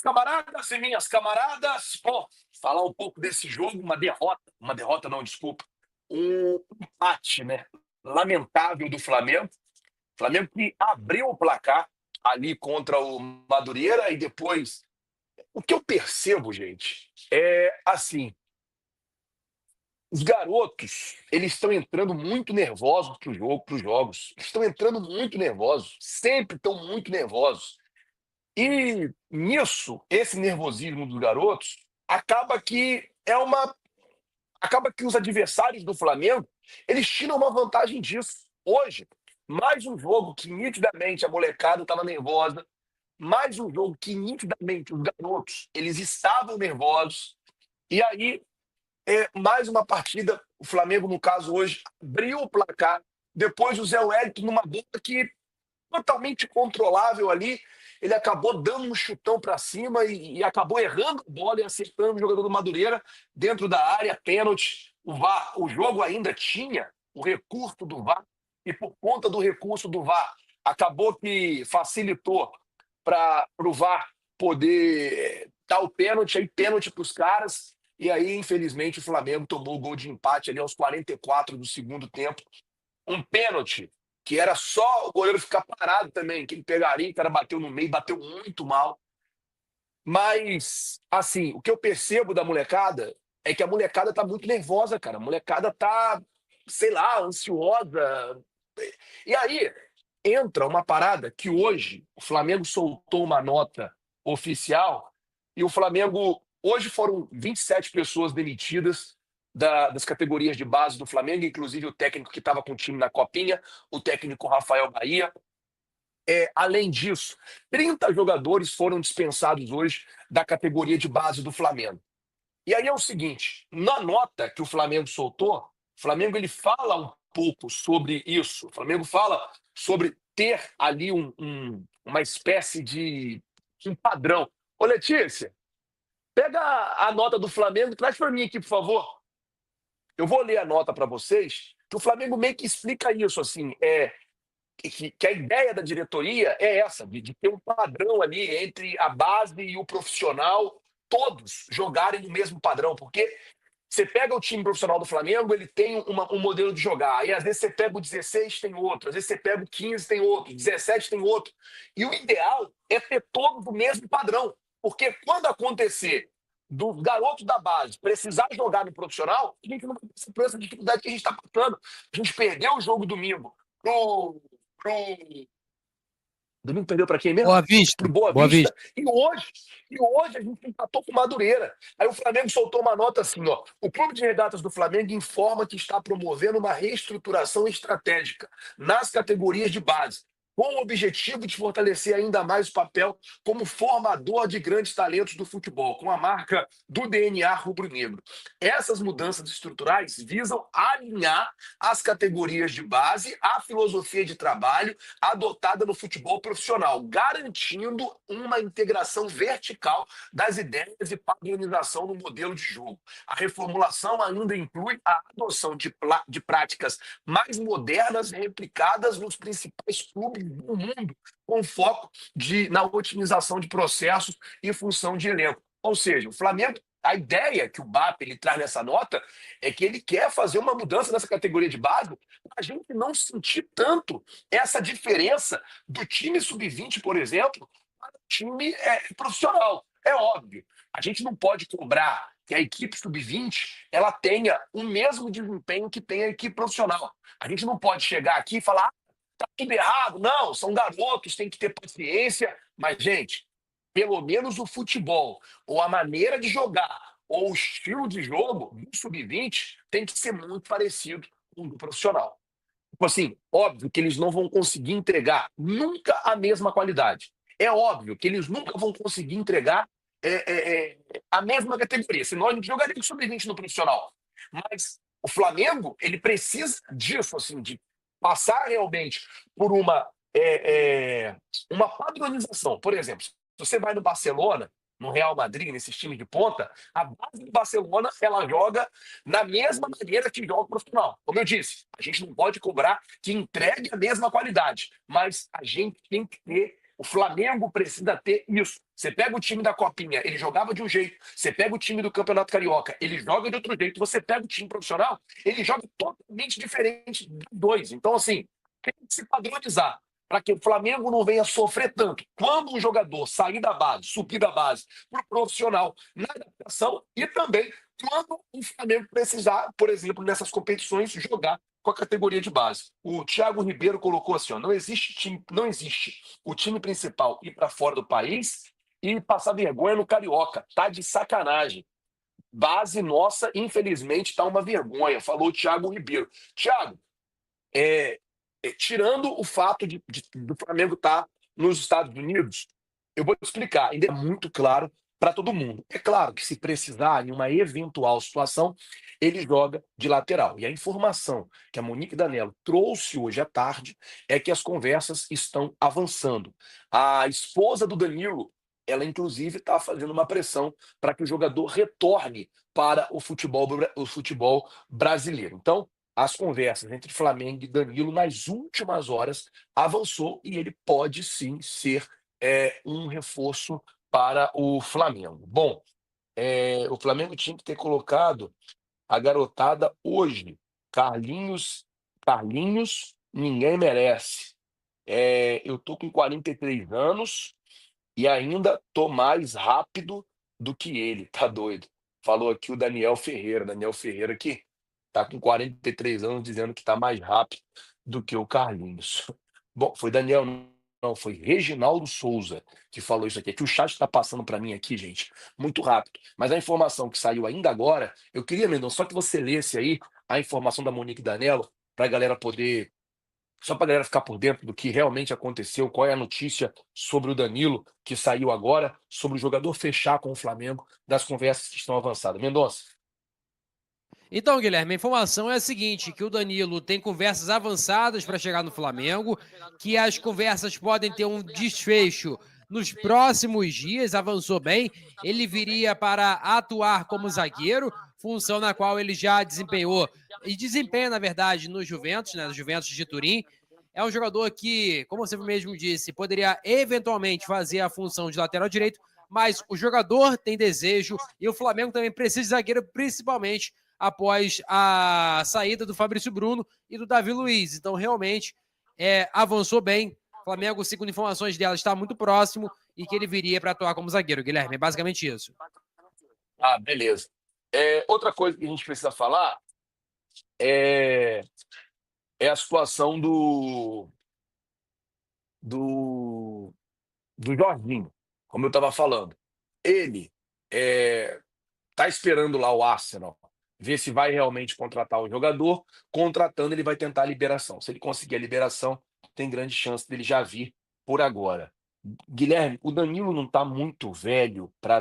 Camaradas e minhas camaradas, bom, falar um pouco desse jogo, uma derrota não, desculpa, um empate, né, lamentável do Flamengo. Flamengo que abriu o placar ali contra o Madureira e depois, o que eu percebo, gente, é assim, os garotos, eles estão entrando muito nervosos para os jogos, estão entrando muito nervosos, sempre estão muito nervosos. E nisso, esse nervosismo dos garotos acaba que os adversários do Flamengo, eles tiram uma vantagem disso. Hoje, mais um jogo que nitidamente a molecada estava nervosa, mais um jogo que nitidamente os garotos, eles estavam nervosos. E aí, mais uma partida, o Flamengo, no caso hoje, abriu o placar, depois o Zé Wellington numa bola que totalmente controlável ali. Ele acabou dando um chutão para cima e acabou errando a bola e acertando o jogador do Madureira dentro da área, pênalti. O jogo ainda tinha o recurso do VAR e por conta do recurso do VAR acabou que facilitou para o VAR poder dar o pênalti, aí pênalti para os caras. E aí, infelizmente, o Flamengo tomou o gol de empate ali aos 44 do segundo tempo, um pênalti que era só o goleiro ficar parado também, que ele pegaria, o cara bateu no meio, bateu muito mal. Mas, assim, o que eu percebo da molecada é que a molecada tá muito nervosa, cara. A molecada tá, sei lá, ansiosa. E aí entra uma parada que hoje o Flamengo soltou uma nota oficial e o Flamengo. Hoje foram 27 pessoas demitidas das categorias de base do Flamengo, inclusive o técnico que estava com o time na Copinha, o técnico Rafael Bahia. Além disso, 30 jogadores foram dispensados hoje da categoria de base do Flamengo. E aí é o seguinte, na nota que o Flamengo soltou, o Flamengo ele fala um pouco sobre isso. O Flamengo fala sobre ter ali uma espécie de um padrão. Ô, Letícia, pega a nota do Flamengo e traz para mim aqui, por favor. Eu vou ler a nota para vocês, que o Flamengo meio que explica isso, assim, que a ideia da diretoria é essa, de ter um padrão ali entre a base e o profissional, todos jogarem no mesmo padrão, porque você pega o time profissional do Flamengo, ele tem um modelo de jogar, aí às vezes você pega o 16, tem outro, às vezes você pega o 15, tem outro, 17 tem outro, e o ideal é ter todos do mesmo padrão, porque quando acontecer do garoto da base precisar jogar no profissional, a gente não vai passar por essa dificuldade que a gente está passando. A gente perdeu o jogo domingo pro Domingo perdeu para quem mesmo? Boa Vista, Pro Boa Boa Vista. Vista. E hoje a gente empatou com o Madureira. Aí o Flamengo soltou uma nota assim, ó. O Clube de Regatas do Flamengo informa que está promovendo uma reestruturação estratégica nas categorias de base, com o objetivo de fortalecer ainda mais o papel como formador de grandes talentos do futebol, com a marca do DNA rubro-negro. Essas mudanças estruturais visam alinhar as categorias de base à filosofia de trabalho adotada no futebol profissional, garantindo uma integração vertical das ideias e padronização no modelo de jogo. A reformulação ainda inclui a adoção de práticas mais modernas replicadas nos principais clubes do mundo, com foco na otimização de processos e função de elenco. Ou seja, o Flamengo, a ideia que o BAP ele traz nessa nota é que ele quer fazer uma mudança nessa categoria de base para a gente não sentir tanto essa diferença do time sub-20, por exemplo, para o time profissional. É óbvio, a gente não pode cobrar que a equipe sub-20 ela tenha o mesmo desempenho que tem a equipe profissional. A gente não pode chegar aqui e falar, tá tudo errado. Não, são garotos, tem que ter paciência. Mas, gente, pelo menos o futebol, ou a maneira de jogar, ou o estilo de jogo do sub-20 tem que ser muito parecido com o do profissional. Tipo assim, óbvio que eles não vão conseguir entregar nunca a mesma qualidade. É óbvio que eles nunca vão conseguir entregar a mesma categoria, senão a gente jogaria com sub-20 no profissional. Mas o Flamengo, ele precisa disso, assim, de passar realmente por uma padronização. Por exemplo, se você vai no Barcelona, no Real Madrid, nesses times de ponta, a base do Barcelona ela joga na mesma maneira que joga o profissional. Como eu disse, a gente não pode cobrar que entregue a mesma qualidade, mas a gente tem que ter O Flamengo precisa ter isso. Você pega o time da Copinha, ele jogava de um jeito. Você pega o time do Campeonato Carioca, ele joga de outro jeito. Você pega o time profissional, ele joga totalmente diferente dos dois. Então, assim, tem que se padronizar para que o Flamengo não venha sofrer tanto. Quando um jogador sair da base, subir da base para o profissional na adaptação e também quando o Flamengo precisar, por exemplo, nessas competições, jogar com a categoria de base. O Thiago Ribeiro colocou assim: ó, não existe time, não existe o time principal ir para fora do país e passar vergonha no Carioca. Tá de sacanagem. Base nossa, infelizmente, tá uma vergonha, falou o Thiago Ribeiro. Thiago, tirando o fato do Flamengo estar nos Estados Unidos, eu vou te explicar, ainda é muito claro para todo mundo. É claro que se precisar, em uma eventual situação, ele joga de lateral. E a informação que a Monique Danello trouxe hoje à tarde é que as conversas estão avançando. A esposa do Danilo, ela inclusive está fazendo uma pressão para que o jogador retorne para o futebol brasileiro. Então, as conversas entre Flamengo e Danilo nas últimas horas avançou e ele pode sim ser um reforço para o Flamengo. Bom, o Flamengo tinha que ter colocado a garotada hoje. Carlinhos, ninguém merece. Eu tô com 43 anos e ainda tô mais rápido do que ele, tá doido? Falou aqui o Daniel Ferreira que tá com 43 anos dizendo que tá mais rápido do que o Carlinhos. Bom, foi Daniel, não, foi Reginaldo Souza que falou isso aqui. É que o chat está passando para mim aqui, gente, muito rápido. Mas a informação que saiu ainda agora, eu queria, Mendonça, só que você lesse aí a informação da Monique Danello para a galera poder só para a galera ficar por dentro do que realmente aconteceu, qual é a notícia sobre o Danilo, que saiu agora, sobre o jogador fechar com o Flamengo, das conversas que estão avançadas. Mendonça. Então, Guilherme, a informação é a seguinte, que o Danilo tem conversas avançadas para chegar no Flamengo, que as conversas podem ter um desfecho nos próximos dias, avançou bem, ele viria para atuar como zagueiro, função na qual ele já desempenhou, e desempenha, na verdade, no Juventus, né, no Juventus de Turim. É um jogador que, como você mesmo disse, poderia eventualmente fazer a função de lateral direito, mas o jogador tem desejo e o Flamengo também precisa de zagueiro, principalmente após a saída do Fabrício Bruno e do Davi Luiz. Então, realmente, avançou bem. O Flamengo, segundo informações dela, está muito próximo e que ele viria para atuar como zagueiro. Guilherme, é basicamente isso. Ah, beleza. Outra coisa que a gente precisa falar é, é a situação do, do Jorginho, como eu estava falando. Ele tá esperando lá o Arsenal ver se vai realmente contratar o jogador. Contratando, ele vai tentar a liberação. Se ele conseguir a liberação, tem grande chance dele já vir por agora. Guilherme, o Danilo não está muito velho para